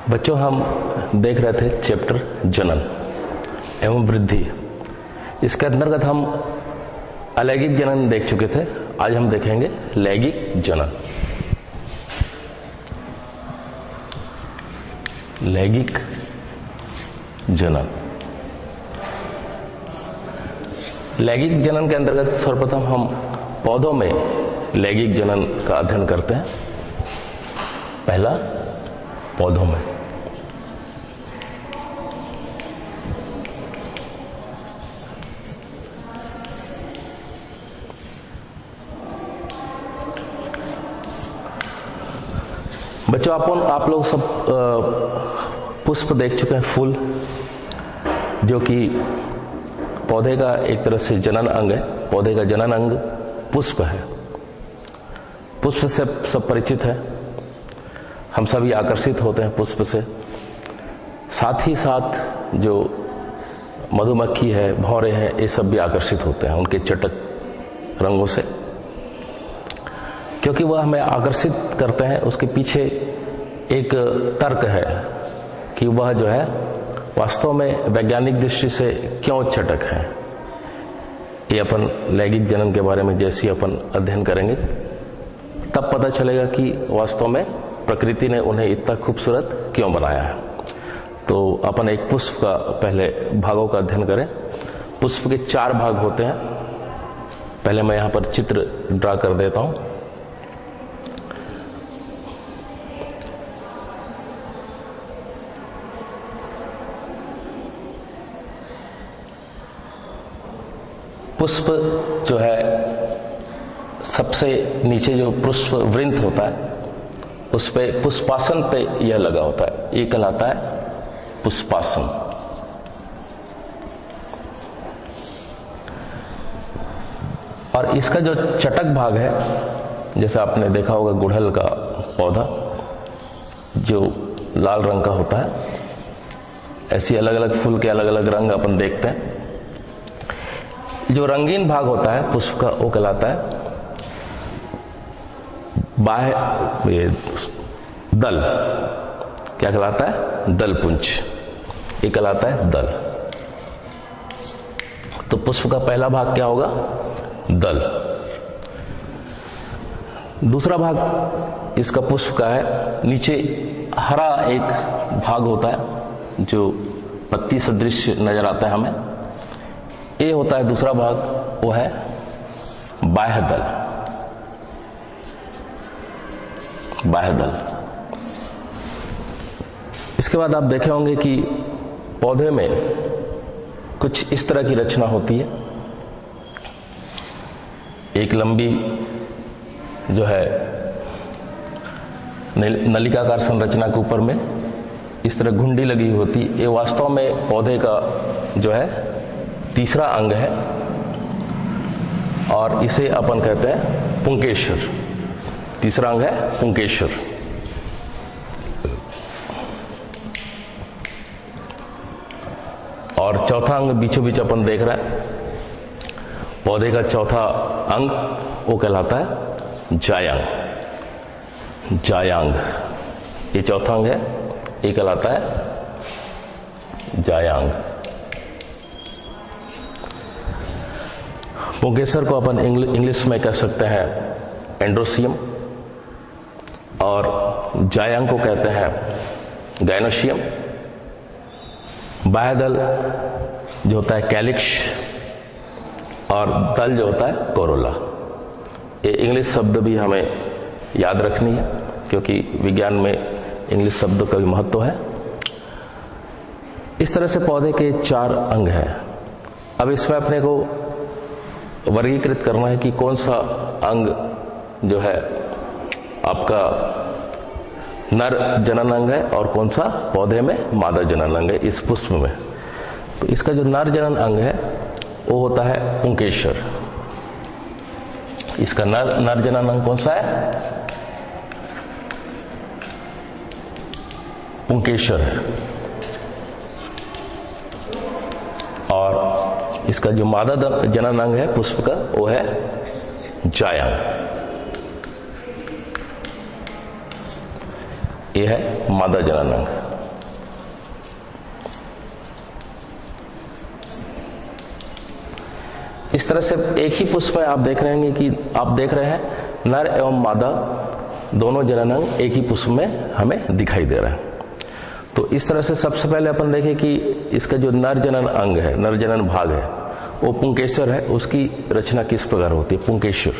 बच्चों, हम देख रहे थे चैप्टर जनन एवं वृद्धि। इसके अंतर्गत हम अलैंगिक जनन देख चुके थे। आज हम देखेंगे लैंगिक जनन। लैंगिक जनन। लैंगिक जनन के अंतर्गत सर्वप्रथम हम पौधों में लैंगिक जनन का अध्ययन करते हैं। पहला, पौधों में। बच्चों, आप लोग सब पुष्प देख चुके हैं, फूल, जो कि पौधे का एक तरह से जनन अंग है। पौधे का जनन अंग पुष्प है। पुष्प से सब परिचित है। हम सभी आकर्षित होते हैं पुष्प से। साथ ही साथ जो मधुमक्खी है, भौरे हैं, ये सब भी आकर्षित होते हैं उनके चटक रंगों से। क्योंकि वह हमें आकर्षित करते हैं, उसके पीछे एक तर्क है कि वह जो है वास्तव में वैज्ञानिक दृष्टि से क्यों चटक है। ये अपन लैंगिक जनन के बारे में जैसे अपन अध्ययन करेंगे तब पता चलेगा कि वास्तव में प्रकृति ने उन्हें इतना खूबसूरत क्यों बनाया है। तो अपन एक पुष्प का पहले भागों का अध्ययन करें। पुष्प के 4 भाग होते हैं। पहले मैं यहां पर चित्र ड्रा कर देता हूं। पुष्प जो है सबसे नीचे जो पुष्प वृंत होता है उस पे पुष्पासन पे यह लगा होता है, ये कहलाता है पुष्पासन। और इसका जो चटक भाग है, जैसे आपने देखा होगा गुड़हल का पौधा जो लाल रंग का होता है, ऐसी अलग अलग फूल के अलग अलग रंग अपन देखते हैं। जो रंगीन भाग होता है पुष्प का वो कहलाता है दल। क्या कहलाता है? दल पुंज। ये कहलाता है दल। तो पुष्प का पहला भाग क्या होगा? दल। दूसरा भाग इसका पुष्प का है, नीचे हरा एक भाग होता है जो पत्ती सदृश नजर आता है हमें। ये होता है दूसरा भाग, वो है बाह्य दल। बाह्य दल। इसके बाद आप देखे होंगे कि पौधे में कुछ इस तरह की रचना होती है। एक लंबी जो है नलिकाकार संरचना के ऊपर में इस तरह घुंडी लगी होती है। ये वास्तव में पौधे का जो है तीसरा अंग है और इसे अपन कहते हैं पुंकेसर। तीसरा अंग है पुंकेसर। और चौथा अंग बीचों बीच अपन देख रहे हैं, पौधे का चौथा अंग वो कहलाता है जायांग। जायांग, ये चौथा अंग है, ये कहलाता है जायांग। पुंकेसर को अपन इंग्लिश में कह सकते हैं एंड्रोसियम, और जायांग को कहते हैं गायनोसियम। बाह्य दल जो होता है कैलिक्स, और दल जो होता है कोरोला। ये इंग्लिश शब्द भी हमें याद रखनी है क्योंकि विज्ञान में इंग्लिश शब्दों का भी महत्व है। इस तरह से पौधे के 4 अंग हैं। अब इसमें अपने को वर्गीकृत करना है कि कौन सा अंग जो है आपका नर जनन अंग है और कौन सा पौधे में मादा जनन अंग है इस पुष्प में। तो इसका जो नर जनन अंग है वो होता है पुंकेसर। इसका नर जनन अंग कौन सा है? पुंकेसर है। और इसका जो मादा जनन अंग है पुष्प का वो है जायांग। ये है मादा जनन अंग। इस तरह से एक ही पुष्प में आप देख रहे हैं कि आप देख रहे हैं नर एवं मादा दोनों जनन अंग एक ही पुष्प में हमें दिखाई दे रहा है। तो इस तरह से सबसे पहले अपन देखें कि इसका जो नर जनन अंग है, नर जनन भाग है, वो पुंकेसर है। उसकी रचना किस प्रकार होती है? पुंकेसर।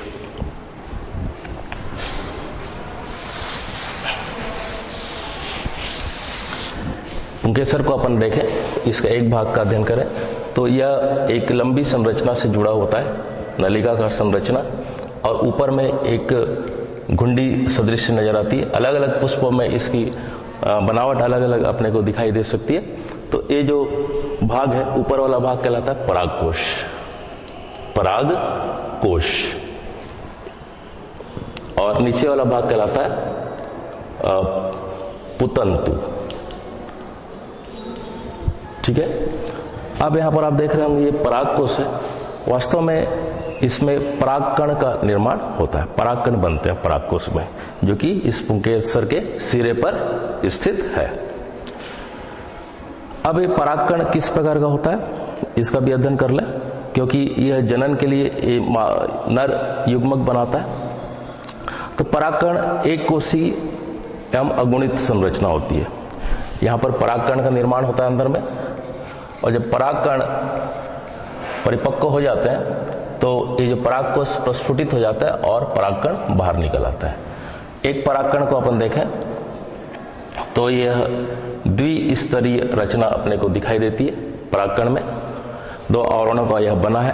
पुंकेसर को अपन देखें, इसका एक भाग का अध्ययन करें तो यह एक लंबी संरचना से जुड़ा होता है, नलिकाकार संरचना, और ऊपर में एक घुंडी सदृश नजर आती है। अलग अलग पुष्पों में इसकी बनावट अलग अलग अपने को दिखाई दे सकती है। तो ये जो भाग है, ऊपर वाला भाग कहलाता है परागकोश, परागकोश, और नीचे वाला भाग कहलाता है पुतंतु। ठीक है। अब यहां पर आप देख रहे होंगे ये परागकोश है। वास्तव में इसमें परागकण का निर्माण होता है, परागकण बनते हैं परागकोश में, जो कि इस पुंकेसर के सिरे पर स्थित है। अब ये परागकण किस प्रकार का होता है, इसका भी अध्ययन कर लें, क्योंकि यह जनन के लिए नर युग्मक बनाता है। तो परागकण एक कोशी एवं अगुणित संरचना होती है। यहां पर परागकण का निर्माण होता है अंदर में, और जब परागकण परिपक्व हो जाते हैं तो ये जो परागकोश प्रस्फुटित हो जाता है और परागकण बाहर निकल आता है। एक परागकण को अपन देखें तो यह द्विस्तरीय रचना अपने को दिखाई देती है। परागकण में दो आवरणों का यह बना है।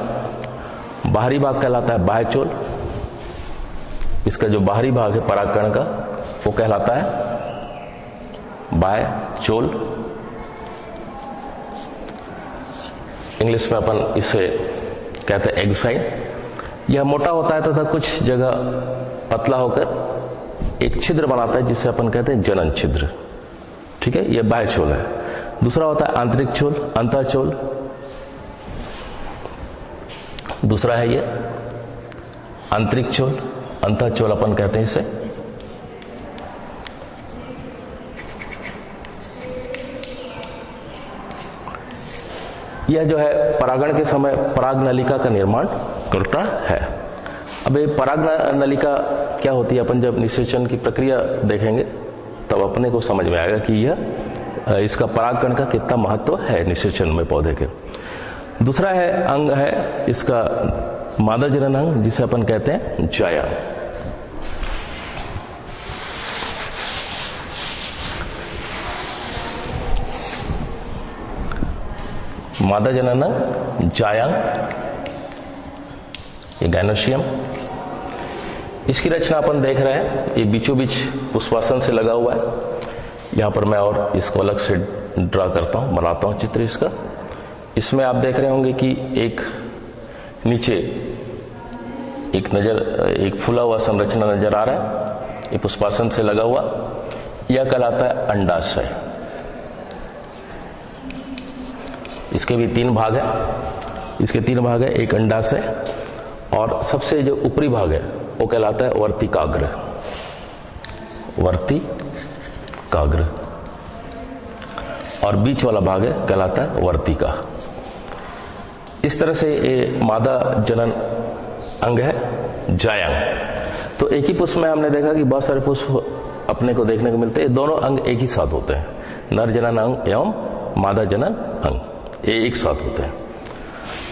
बाहरी भाग कहलाता है बाह्यचोल। इसका जो बाहरी भाग है परागकण का, वो कहलाता है बाह्यचोल। इंग्लिश में अपन इसे कहते हैं एग्जाइन। यह मोटा होता है तथा कुछ जगह पतला होकर एक छिद्र बनाता है, जिसे अपन कहते हैं जनन छिद्र। ठीक है, यह बाह्यचोल है। दूसरा होता है आंतरिक चोल, अंतःचोल। दूसरा है यह आंतरिक चोल, अंतःचोल अपन कहते हैं इसे। यह जो है परागण के समय पराग नलिका का निर्माण करता है। अब ये पराग नलिका क्या होती है, अपन जब निषेचन की प्रक्रिया देखेंगे तब अपने को समझ में आएगा कि यह इसका परागकण का कितना महत्व है निषेचन में पौधे के। दूसरा है अंग है इसका मादा जनन अंग, जिसे अपन कहते हैं जायांग। मादा जनन अंग जायांग, ये गायनोशियम। इसकी रचना अपन देख रहे हैं, ये बीचों बीच पुष्पासन से लगा हुआ है। यहां पर मैं और इसको अलग से ड्रा करता हूं, बनाता हूं चित्र इसका। इसमें आप देख रहे होंगे कि एक नीचे एक फूला हुआ संरचना नजर आ रहा है, ये पुष्पासन से लगा हुआ। यह कहलाता है अंडाशय। इसके भी तीन भाग है, इसके तीन भाग है, एक अंडाशय, और सबसे जो ऊपरी भाग है वो कहलाता है वर्तिकाग्र। वर्तिकाग्र, और बीच वाला भाग है कहलाता है वर्तिका। इस तरह से ये मादा जनन अंग है जायांग। तो एक ही पुष्प में हमने देखा कि बहुत सारे पुष्प अपने को देखने को मिलते हैं। दोनों अंग एक ही साथ होते हैं, नर जनन अंग एवं मादा जनन अंग, ये एक साथ होते हैं।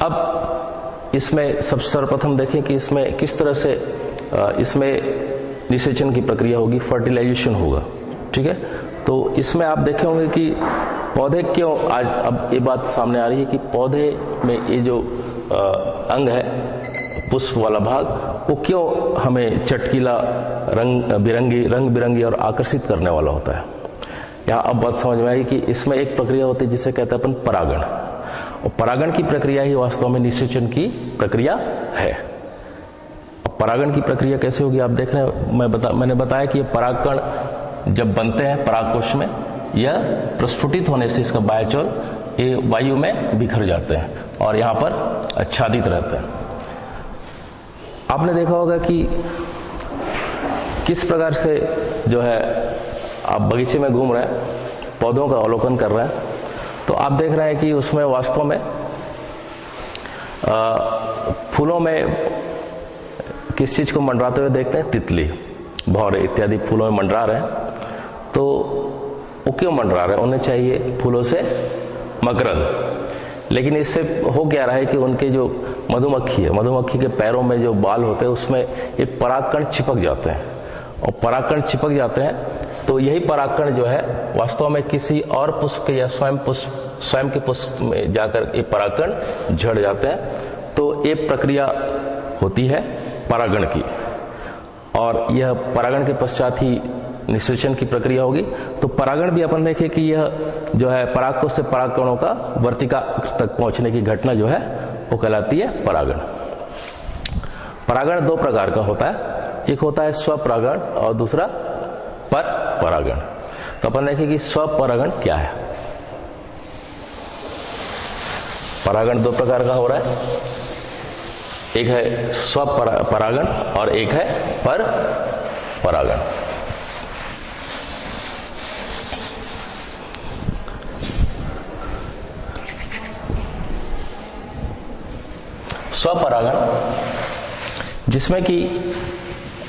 अब इसमें सर्वप्रथम देखें कि इसमें किस तरह से इसमें निषेचन की प्रक्रिया होगी, फर्टिलाइजेशन होगा। ठीक है, तो इसमें आप देखे होंगे कि पौधे क्यों, आज अब ये बात सामने आ रही है कि पौधे में ये जो अंग है पुष्प वाला भाग, वो क्यों हमें चटकीला रंग बिरंगी और आकर्षित करने वाला होता है। यहाँ अब बात समझ में आई कि इसमें एक प्रक्रिया होती है जिसे कहते हैं अपन परागण, और परागण की प्रक्रिया ही वास्तव में निषेचन की प्रक्रिया है। अब परागण की प्रक्रिया कैसे होगी आप देख रहे हैं, मैंने बताया कि ये परागकण जब बनते हैं परागकोश में, यह प्रस्फुटित होने से इसका बाह्यचोल ये वायु में बिखर जाते हैं और यहाँ पर आच्छादित रहते हैं। आपने देखा होगा कि किस प्रकार से जो है आप बगीचे में घूम रहे हैं, पौधों का अवलोकन कर रहे हैं, तो आप देख रहे हैं कि उसमें वास्तव में फूलों में किस चीज को मंडराते हुए देखते हैं? तितली, भौरे इत्यादि फूलों में मंडरा रहे हैं। तो वो क्यों मंडरा रहे हैं? उन्हें चाहिए फूलों से मकरंद। लेकिन इससे हो क्या रहा है कि उनके जो मधुमक्खी है, मधुमक्खी के पैरों में जो बाल होते हैं उसमें एक परागकण चिपक जाते हैं, और परागकण चिपक जाते हैं तो यही परागकण जो है वास्तव में किसी और पुष्प के या स्वयं के पुष्प में जाकर ये परागकण झड़ जाते हैं। तो ये प्रक्रिया होती है परागण की, और यह परागण के पश्चात ही निषेचन की प्रक्रिया होगी। तो परागण भी अपन देखें कि यह जो है परागकोश से परागकणों का वर्तिका तक पहुंचने की घटना जो है वो कहलाती है परागण। परागण दो प्रकार का होता है, एक होता है स्वपरागण और दूसरा पर परागण। तो अपन देखें कि स्वपरागण क्या है। परागण दो प्रकार का हो रहा है, एक है स्वपरागण और एक है पर परागण। स्वपरागण जिसमें कि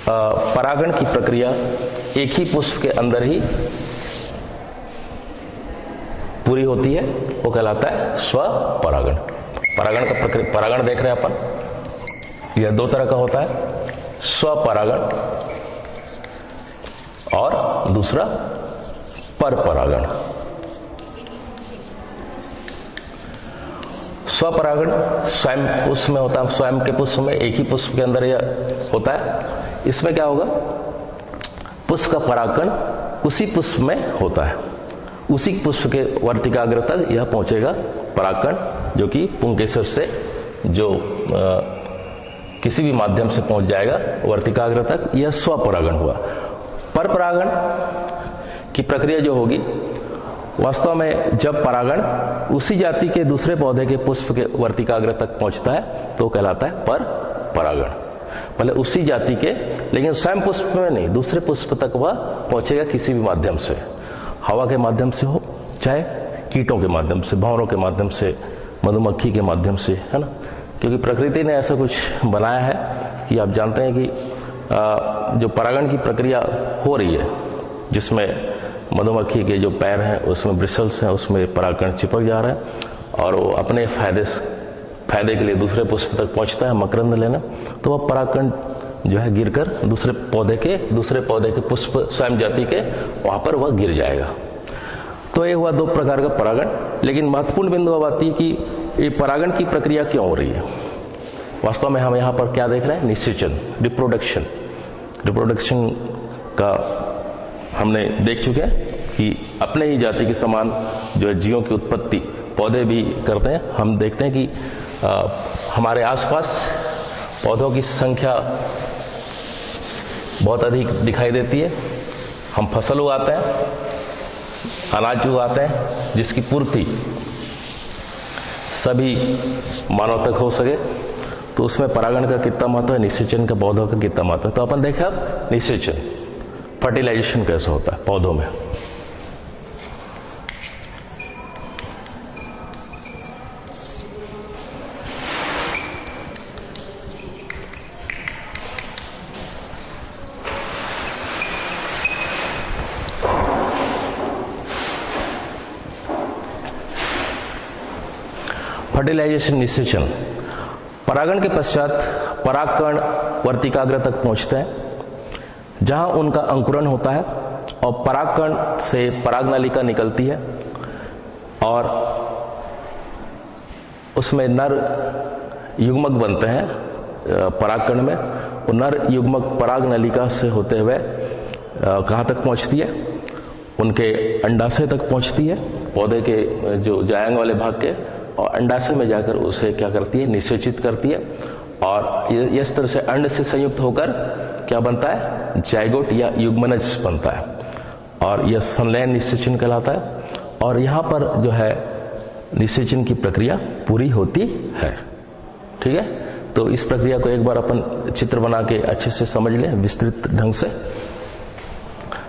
परागण की प्रक्रिया एक ही पुष्प के अंदर ही पूरी होती है, वो कहलाता है स्वपरागण। परागण देख रहे हैं अपन, यह दो तरह का होता है, स्वपरागण और दूसरा परपरागण। स्वपरागण स्वयं पुष्प में होता है, स्वयं के पुष्प में एक ही पुष्प के अंदर यह होता है। इसमें क्या होगा, पुष्प का परागकण उसी पुष्प में होता है, उसी पुष्प के वर्तिकाग्र तक यह पहुंचेगा परागकण, जो कि पुंकेसर से जो किसी भी माध्यम से पहुंच जाएगा वर्तिकाग्र तक, यह स्वपरागण हुआ। परपरागण की प्रक्रिया जो होगी, वास्तव में जब परागण उसी जाति के दूसरे पौधे के पुष्प के वर्तिकाग्र तक पहुंचता है तो कहलाता है पर परागण। भले उसी जाति के, लेकिन स्वयं पुष्प में नहीं, दूसरे पुष्प तक वह पहुंचेगा किसी भी माध्यम से, हवा के माध्यम से हो, चाहे कीटों के माध्यम से, भंवरों के माध्यम से, मधुमक्खी के माध्यम से, है ना। क्योंकि प्रकृति ने ऐसा कुछ बनाया है कि आप जानते हैं कि जो परागण की प्रक्रिया हो रही है, जिसमें मधुमक्खी के जो पैर हैं उसमें ब्रिसल्स हैं, उसमें परागकण चिपक जा रहा है और वो अपने फायदे के लिए दूसरे पुष्प तक पहुंचता है मकरंद लेना, तो वह परागकण जो है गिरकर दूसरे पौधे के पुष्प स्वयं जाति के वहां पर वह गिर जाएगा। तो ये हुआ दो प्रकार का परागण। लेकिन महत्वपूर्ण बिंदु अब आती है कि ये परागण की प्रक्रिया क्यों हो रही है। वास्तव में हम यहाँ पर क्या देख रहे हैं, निषेचन, रिप्रोडक्शन का हमने देख चुके हैं कि अपने ही जाति के समान जो है जीवों की उत्पत्ति पौधे भी करते हैं। हम देखते हैं कि हमारे आसपास पौधों की संख्या बहुत अधिक दिखाई देती है। हम फसल उगाते हैं, अनाज उगाते हैं, जिसकी पूर्ति सभी मानव तक हो सके, तो उसमें परागण का कितना महत्व है, निषेचन का पौधों का कितना महत्व है। तो अपन देखें अब निषेचन, फर्टिलाइजेशन कैसे होता है पौधों में। फर्टिलाइजेशन, निषेचन, परागण के पश्चात परागकण वर्तिकाग्र तक पहुंचते हैं, जहां उनका अंकुरण होता है और परागकण से परागनलिका निकलती है और उसमें नर युग्मक बनते हैं परागकण में। वो नर युग्मक परागनलिका से होते हुए कहाँ तक पहुंचती है, उनके अंडाशय तक पहुंचती है, पौधे के जो जायांग वाले भाग के, और अंडाशय में जाकर उसे क्या करती है, निषेचित करती है। और इस तरह से अंड से संयुक्त होकर क्या बनता है, जाइगोट या युग्मनज बनता है, और यह संलयन निषेचन कहलाता है। और यहाँ पर जो है निषेचन की प्रक्रिया पूरी होती है। ठीक है, तो इस प्रक्रिया को एक बार अपन चित्र बना के अच्छे से समझ लें विस्तृत ढंग से।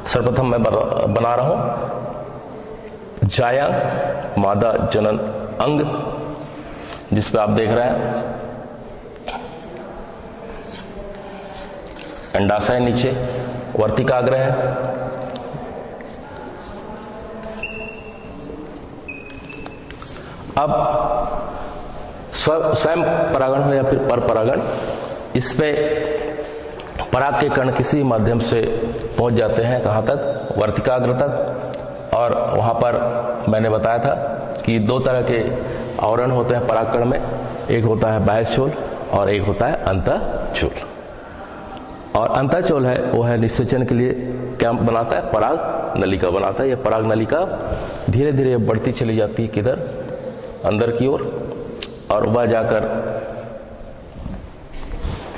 सर्वप्रथम मैं बना रहा हूं जायांग, मादा जनन अंग, जिस पे आप देख रहे हैं अंडाशय नीचे, वर्तिकाग्र है, अब स्वयं परागण हो या फिर पर परागण, इस पे पराग के कण किसी माध्यम से पहुंच जाते हैं कहां तक, वर्तिकाग्र तक। और वहां पर मैंने बताया था कि दो तरह के आवरण होते हैं परागकण में, एक होता है बाह्यचोल और एक होता है अंतःचोल। और अंतःचोल है वो है निषेचन के लिए क्या बनाता है, पराग नलिका बनाता है। यह पराग नलिका धीरे धीरे बढ़ती चली जाती है किधर, अंदर की ओर, और वह जाकर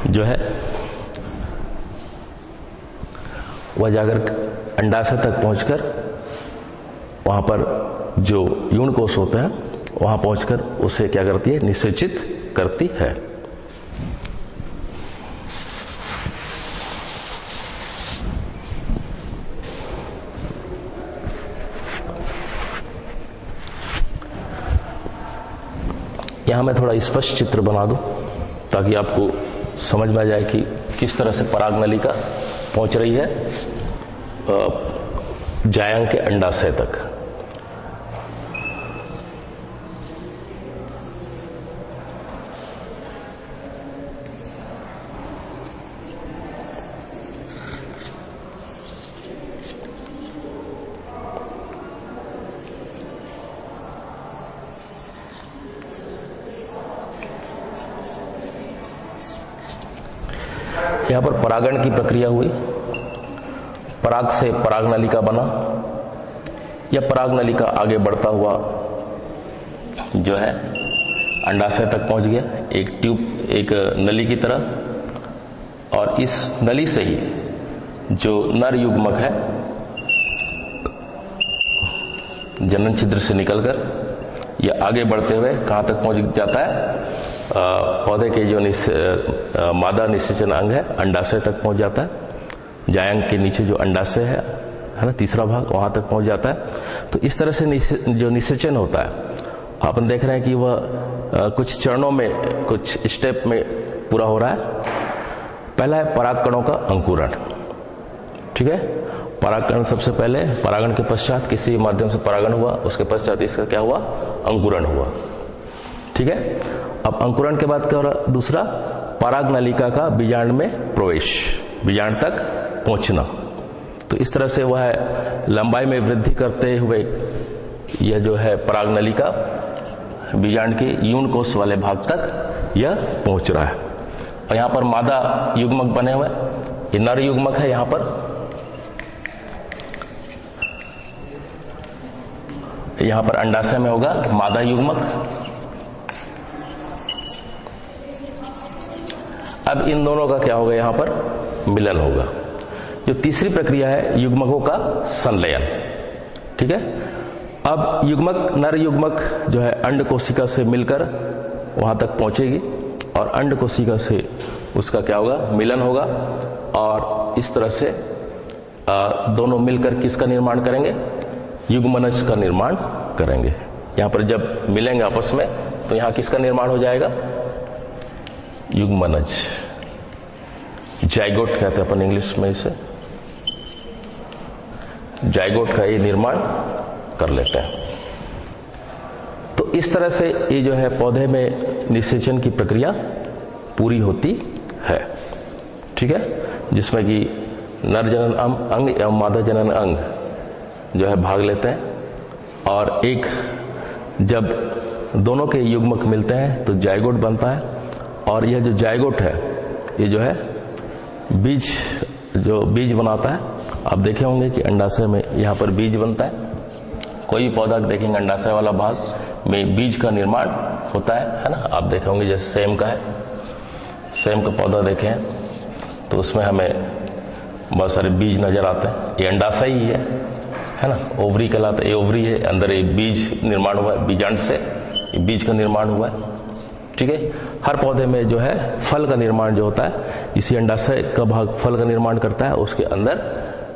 जो है वह जाकर अंडाशय तक पहुंचकर वहां पर जो यौन कोष होते हैं वहां पहुंचकर उसे क्या करती है, निषेचित करती है। यहां मैं थोड़ा स्पष्ट चित्र बना दूं ताकि आपको समझ में आ जाए कि किस तरह से पराग नलिका पहुंच रही है जायंग के अंडाशय तक। यहां पर परागण की प्रक्रिया हुई, पराग से पराग नलिका बना, यह पराग नलिका आगे बढ़ता हुआ जो है अंडाशय तक पहुंच गया, एक ट्यूब, एक नली की तरह। और इस नली से ही जो नर युग्मक है जनन छिद्र से निकलकर यह आगे बढ़ते हुए कहां तक पहुंच जाता है, पौधे के जो मादा निषेचन अंग है अंडाशय तक पहुंच जाता है। जायंग के नीचे जो अंडाशय है ना, तीसरा भाग, वहां तक पहुंच जाता है। तो इस तरह से जो निषेचन होता है अपन देख रहे हैं कि वह कुछ चरणों में, कुछ स्टेप में पूरा हो रहा है। पहला है पराग कणों का अंकुरण, ठीक है। परागकण सबसे पहले, परागण के पश्चात किसी माध्यम से परागण हुआ, उसके पश्चात इसका क्या हुआ, अंकुरण हुआ, ठीक है। अब अंकुरण के बाद क्या हो रहा, दूसरा पराग नलिका का बीजांड में प्रवेश, बीजांड तक पहुंचना। तो इस तरह से वह लंबाई में वृद्धि करते हुए यह जो है पराग नलिका बीजांड के यौन कोष वाले भाग तक यह पहुंच रहा है। और यहां पर मादा युग्मक बने हुए, ये नर युग्मक है, यहां पर अंडाशय में होगा मादा युग्मक। अब इन दोनों का क्या होगा, यहां पर मिलन होगा। जो तीसरी प्रक्रिया है युग्मकों का संलयन, ठीक है। अब युग्मक, नर युग्मक जो है अंड कोशिका से मिलकर वहां तक पहुंचेगी और अंड कोशिका से उसका क्या होगा, मिलन होगा। और इस तरह से दोनों मिलकर किसका निर्माण करेंगे, युग्मनज का निर्माण करेंगे। यहां पर जब मिलेंगे आपस में तो यहां किसका निर्माण हो जाएगा, युग्मनज, जाइगोट कहते हैं अपन इंग्लिश में इसे, जाइगोट का ये निर्माण कर लेते हैं। तो इस तरह से ये जो है पौधे में निषेचन की प्रक्रिया पूरी होती है, ठीक है। जिसमें कि नर जनन अंग एवं मादा जनन अंग जो है भाग लेते हैं। और एक जब दोनों के युग्मक मिलते हैं तो जाइगोट बनता है। और यह जो जाइगोट है ये जो है बीज, जो बीज बनाता है। आप देखे होंगे कि अंडाशय में यहाँ पर बीज बनता है। कोई भी पौधा देखेंगे अंडाशय वाला भाग में बीज का निर्माण होता है ना। आप देखे होंगे जैसे सेम का है, सेम का पौधा देखे हैं तो उसमें हमें बहुत सारे बीज नजर आते हैं। ये अंडाशय ही है ना, ओवरी कहलाता है, ये ओवरी है, अंदर ये बीज निर्माण हुआ है, बीजांड से ये बीज का निर्माण हुआ है, ठीक है। हर पौधे में जो है फल का निर्माण जो होता है इसी अंडाशय का भाग फल का निर्माण करता है। उसके अंदर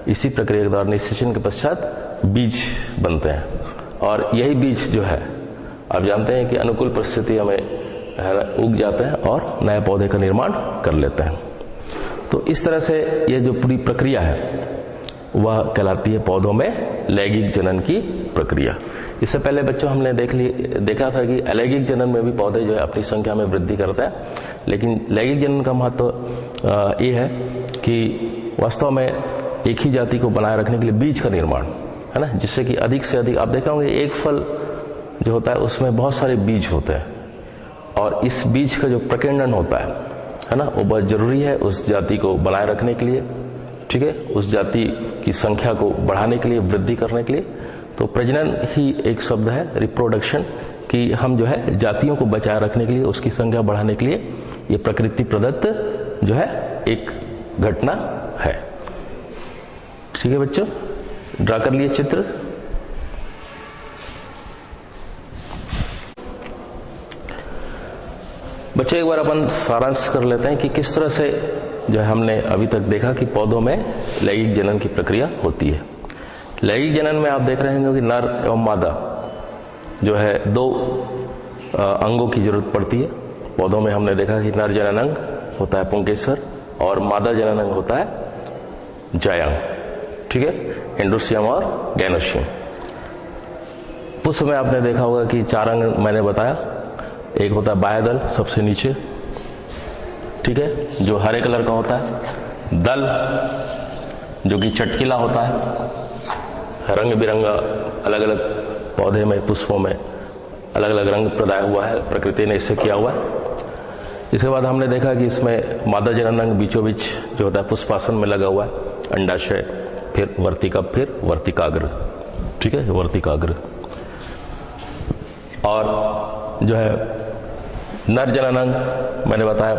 इसी प्रक्रिया के द्वारा निषेचन के पश्चात बीज बनते हैं। और यही बीज जो है आप जानते हैं कि अनुकूल परिस्थिति हमें उग जाते हैं और नए पौधे का निर्माण कर लेते हैं। तो इस तरह से ये जो पूरी प्रक्रिया है वह कहलाती है पौधों में लैंगिक जनन की प्रक्रिया। इससे पहले बच्चों हमने देखा था कि अलैंगिक जनन में भी पौधे जो है अपनी संख्या में वृद्धि करते हैं, लेकिन लैंगिक जनन का महत्व ये है कि वास्तव में एक ही जाति को बनाए रखने के लिए बीज का निर्माण है ना, जिससे कि अधिक से अधिक, आप देखा होंगे एक फल जो होता है उसमें बहुत सारे बीज होते हैं और इस बीज का जो प्रकीर्णन होता है ना, वो बहुत जरूरी है उस जाति को बनाए रखने के लिए, ठीक है, उस जाति की संख्या को बढ़ाने के लिए, वृद्धि करने के लिए। तो प्रजनन ही एक शब्द है, रिप्रोडक्शन, कि हम जो है जातियों को बचाए रखने के लिए, उसकी संख्या बढ़ाने के लिए ये प्रकृति प्रदत्त जो है एक घटना है। ठीक है बच्चों, ड्रा कर लिए चित्र। बच्चों एक बार अपन सारांश कर लेते हैं कि किस तरह से जो है हमने अभी तक देखा कि पौधों में लैंगिक जनन की प्रक्रिया होती है। लैंगिक जनन में आप देख रहे होंगे कि नर एवं मादा जो है दो अंगों की जरूरत पड़ती है। पौधों में हमने देखा कि नर जनन अंग होता है पुंकेसर और मादा जनन अंग होता है जायांग, ठीक है, एंड्रोसियम और गैनोसियम। पुष्प में आपने देखा होगा कि 4 अंग मैंने बताया, एक होता है बाह्यदल सबसे नीचे, ठीक है, जो हरे कलर का होता है, दल जो कि चटकीला होता है, रंग बिरंगा अलग अलग पौधे में, पुष्पों में अलग अलग रंग प्रदाय हुआ है, प्रकृति ने इससे किया हुआ है। इसके बाद हमने देखा कि इसमें मादा जनन अंग बीचों बीच जो होता है पुष्पासन में लगा हुआ है, अंडाशय, फिर वर्तिका, फिर वर्तिकाग्र, ठीक है, वर्तिकाग्र। और जो है नर जनन अंग मैंने बताया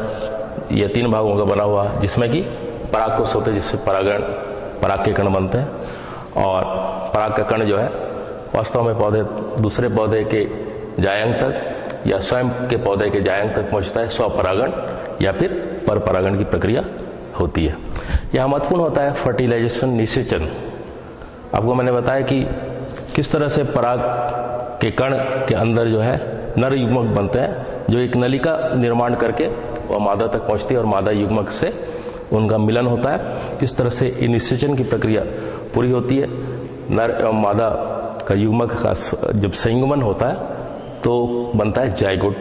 ये 3 भागों का बना हुआ, जिसमें कि परागकोश होते हैं, जिससे पराग के कण बनते हैं। और पराग का कण जो है वास्तव में पौधे दूसरे पौधे के जायंग तक या स्वयं के पौधे के जायंग तक पहुंचता है, स्वपरागण या फिर परपरागण की प्रक्रिया होती है। यह महत्वपूर्ण होता है फर्टिलाइजेशन, निषेचन। आपको मैंने बताया कि किस तरह से पराग के कण के अंदर जो है नर युग्मक बनते हैं, जो एक नलिका निर्माण करके वह मादा तक पहुंचती है और मादा युग्मक से उनका मिलन होता है। किस तरह से निषेचन की प्रक्रिया पूरी होती है, नर एवं मादा का युग्मक का जब संयुग्मन होता है तो बनता है जायगोट,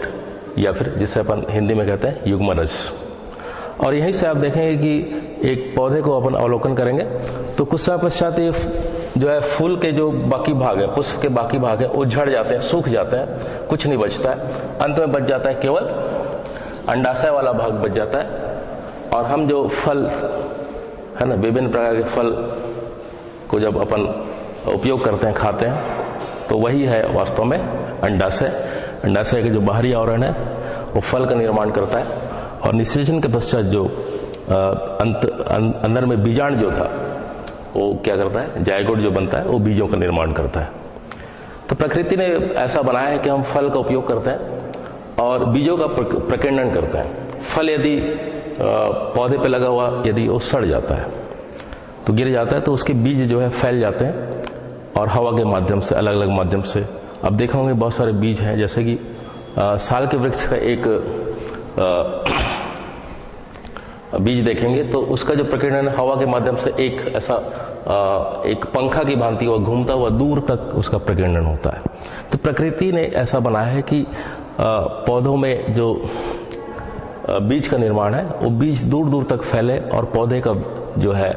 या फिर जिसे अपन हिंदी में कहते हैं युग्मनज। और यहीं से आप देखेंगे कि एक पौधे को अपन अवलोकन करेंगे तो कुछ समय पश्चात ये जो है फूल के जो बाकी भाग है, पुष्प के बाकी भाग है, वो झड़ जाते हैं, सूख जाते हैं, कुछ नहीं बचता है। अंत में बच जाता है केवल अंडाशय वाला भाग बच जाता है। और हम जो फल है ना, विभिन्न प्रकार के फल को जब अपन उपयोग करते हैं, खाते हैं, तो वही है वास्तव में अंडाशय। अंडाशय के जो बाहरी आवरण है वो फल का निर्माण करता है और निषेचन के पश्चात जो अंदर में बीजांड जो था वो क्या करता है, जायगोट जो बनता है वो बीजों का निर्माण करता है। तो प्रकृति ने ऐसा बनाया है कि हम फल का उपयोग करते हैं और बीजों का प्रकीर्णन करते हैं। फल यदि पौधे पे लगा हुआ यदि वो सड़ जाता है तो गिर जाता है, तो उसके बीज जो है फैल जाते हैं और हवा के माध्यम से, अलग अलग माध्यम से, अब देखा होंगे बहुत सारे बीज हैं, जैसे कि साल के वृक्ष का एक बीज देखेंगे तो उसका जो प्रकीर्णन हवा के माध्यम से एक ऐसा एक पंखा की भांति हुआ घूमता हुआ दूर तक उसका प्रकीर्णन होता है। तो प्रकृति ने ऐसा बनाया है कि पौधों में जो बीज का निर्माण है वो बीज दूर दूर तक फैले और पौधे का जो है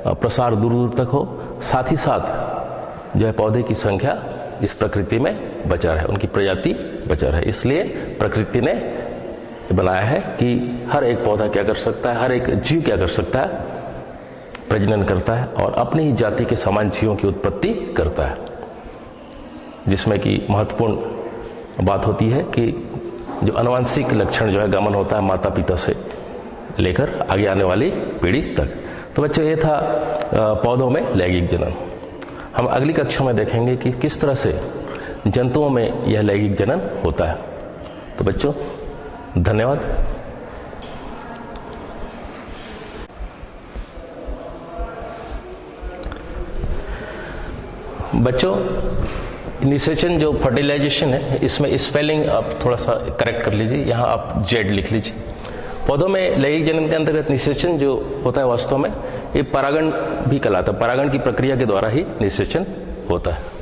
प्रसार दूर दूर तक हो, साथ ही साथ जो है पौधे की संख्या इस प्रकृति में बचा रहे, उनकी प्रजाति बचा रहे। इसलिए प्रकृति ने बनाया है कि हर एक पौधा क्या कर सकता है, हर एक जीव क्या कर सकता है, प्रजनन करता है और अपनी ही जाति के समान जीवों की उत्पत्ति करता है। जिसमें कि महत्वपूर्ण बात होती है कि जो आनुवंशिक लक्षण जो है गमन होता है माता पिता से लेकर आगे आने वाली पीढ़ी तक। तो बच्चों ये था पौधों में लैंगिक जनन। हम अगली कक्षा में देखेंगे कि किस तरह से जंतुओं में यह लैंगिक जनन होता है। तो बच्चों धन्यवाद। बच्चों, निषेचन जो फर्टिलाइजेशन है, इसमें स्पेलिंग आप थोड़ा सा करेक्ट कर लीजिए, यहाँ आप जेड लिख लीजिए। पौधों में लैंगिक जनन के अंतर्गत निषेचन जो होता है वास्तव में ये परागण भी कहलाता है। परागण की प्रक्रिया के द्वारा ही निषेचन होता है।